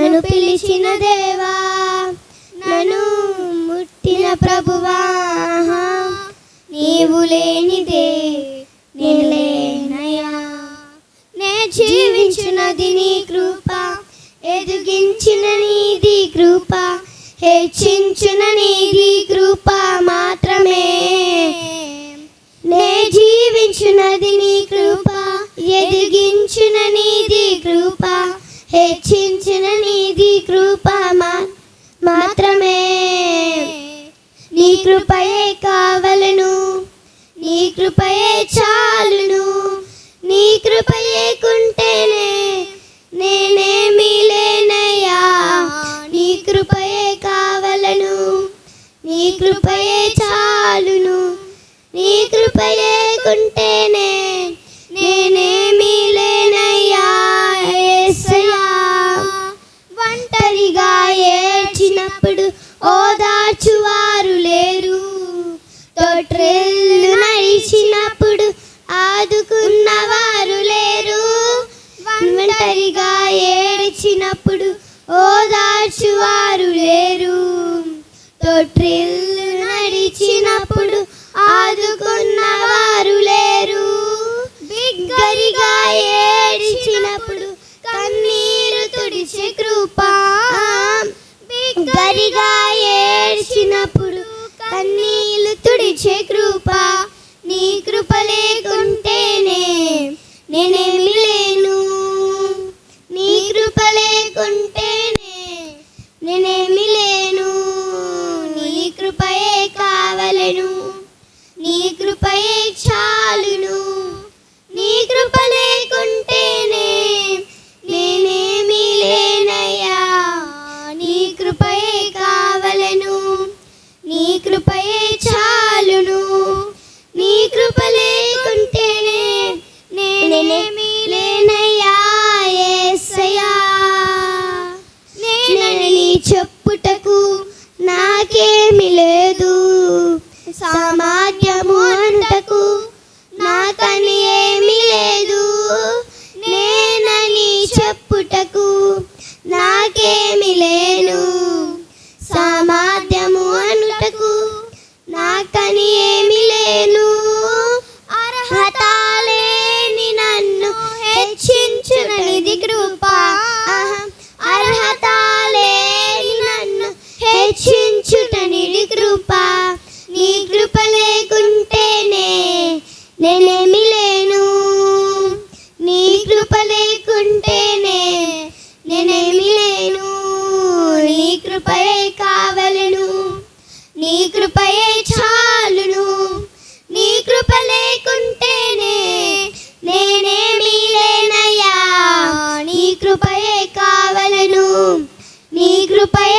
నన్ను పిలిచిన దేవా, నన్ను ముట్టిన ప్రభువా, నీవు లేనిదే నేను లేనయ్యా. నే జీవించున్నది నీ కృప, ఎదిగించిన నీది కృప, హెచ్చించిన నీది కృప మాత్రమే. నే జీవించున్నది నీ కృప, ఎదిగించిన నీది కృప, హెచ్చించిన నీది కృప మాత్రమే. నీ కృపయే కావలను, నీ కృపయే చాలును, నీ కృపయే కుంటేనే నేనేమీ లేనయ్యా. నీ కృపయే కావలను, నీ కృపయే చాలును, నీ కృపయే కుంటేనే నేనేమీ లేనయ్యా. యేసయ్యా, ఒంటరిగా ఏడ్చినప్పుడు ఓదార్చువారు లేరు, తొట్రెల్లు నడిచినప్పుడు ఆదుకున్నవారు లేరు. ఒంటరిగా ఏడ్చినప్పుడు ఓదార్చువారు లేరు, తొట్రెల్లు నడిచినప్పుడు ఆదుకున్నవారు లేరు. బిగ్గరగా ఏడ్చినప్పుడు కన్నీరు తుడిచే కృప, బిగ్గరగా ఏడ్చినప్పుడు కన్నీళ్లు తుడిచే కృప. నీ కృప లేకుంటేనే నేనేమి లేను, నీ కృప లేకుంటేనే నేనేమి లేను. నీ కృపయే కావలను, నీ కృపయే చాలును, నీ కృప లేకుంటేనే నేనేమి లేనయ్యా. నీ కృపయే కావలను, నీ కృపయే చాలును, నీ కృప లేకుంటేనే నేనేమి లేనయ్యా. యేసయ్యా, నేనని చెప్పుటకు నాకేమి లేదు, సామర్థ్యము అంతకు నాకని ఏమి లేదు. నేనని చెప్పుటకు నాకేమి లేదు, సామర్థ్యము అనుటకు నాకని ఏమి లేను. అర్హత లేని నన్ను హెచ్చించునది కృప, అర్హత లేని నన్ను హెచ్చించుటనిది కృప. నీ కృప లేకుంటేనే నేనేమి లేను, నీ కృప లేకుంటేనే నేనేమి లేను. నీ కృపయే కావలను, నీ కృపయే చాలును, నీ కృప లేకుంటేనే నేనేమి లేనయ్యా. నీ కృపయే కావలను, నీ కృపయే